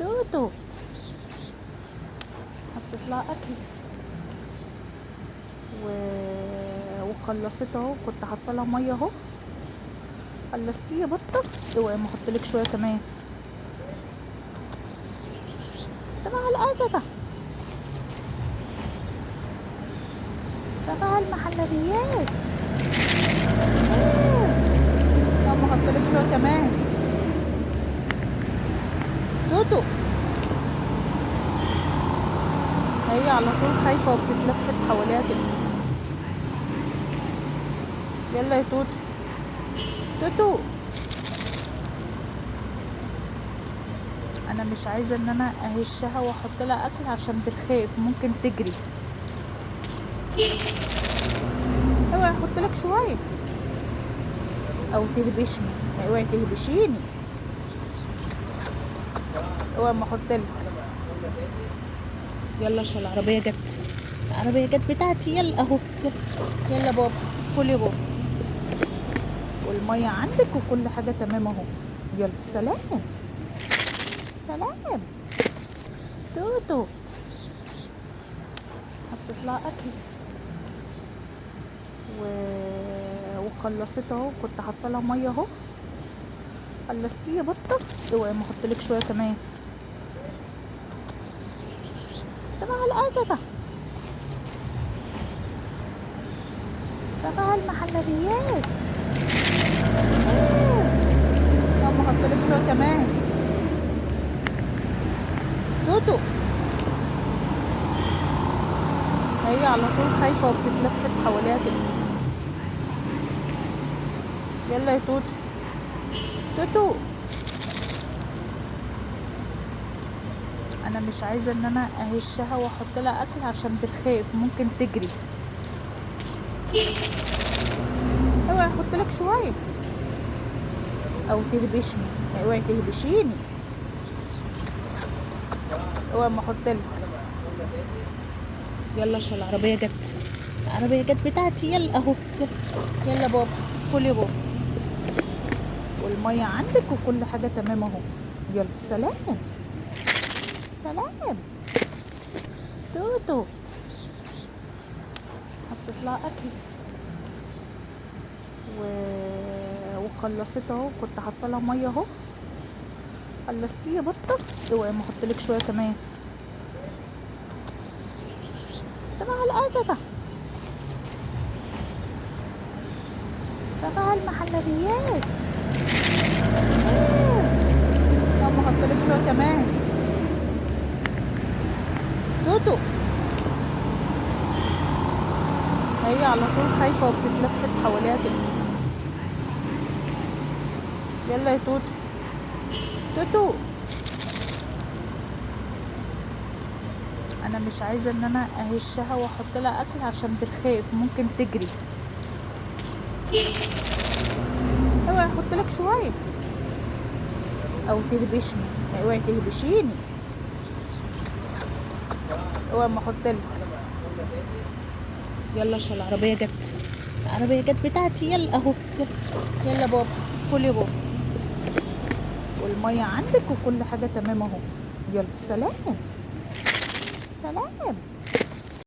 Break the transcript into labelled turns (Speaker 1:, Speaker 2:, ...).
Speaker 1: توتو هتطلع اكل و... وخلصت اهو، كنت حاطه لها ميه اهو. خلصتيه يا بطه؟ اوعي ما احطلك شويه كمان. صباح القزبه، صباح المحلبيات. يلا احطلك شويه كمان. توتو هي على طول خايفه وبتتلفت حواليها كده. يلا يا توتو. توتو انا مش عايزه ان انا اهشها واحط لها اكل عشان بتخاف ممكن تجري. اوعي احط لك شويه او تهبشني. اوعي تهبشيني. اوعي ما احط لك. يلا عشان العربيه جت. العربيه جت بتاعتي. يلا اهو. يلا بابا كل يا بابا. والميه عندك وكل حاجه تمام اهو. يلا سلام سلام. توتو هتطلع اكل و... وخلصت اهو، كنت حاطه لها ميه اهو. خلصتيه يا بطه؟ اوعي ما احطلك شويه كمان. صباح القزبه، صباح المحلبيات. يلا احطلك شويه كمان. توتو هي على طول خايفه وبتتلفت حواليها كده. يلا يا توتو. توتو انا مش عايزه ان انا اهشها واحط لها اكل عشان بتخاف ممكن تجري. اوعي احط لك شويه او تهبشني. اوعي تهبشيني. اوعي ما احط لك. يلا عشان العربيه جت. العربيه جت بتاعتي. يلا اهو. يلا بابا كل يا بابا. والميه عندك وكل حاجه تمام اهو. يلا سلام سلام. توتو هتطلع اكل و... وخلصت اهو، كنت حاطه لها ميه اهو. خلصتيه يا بطه؟ اوعي ما احطلك شويه كمان. صباح القزبه، صباح المحلبيات. يلا احطلك شويه كمان. توتو هي على طول خايفه وبتتلفت حواليها كده. يلا يا توتو. توتو انا مش عايزه ان انا اهشها واحط لها اكل عشان بتخاف ممكن تجري. اوعي احط لك شويه او تهبشني. اوعي تهبشيني. اوعي ما احط لك. يلا عشان العربيه جت. العربيه جت بتاعتي. يلا اهو. يلا بابا كل يا بابا. والميه عندك وكل حاجه تمام اهو. يلا سلام سلام.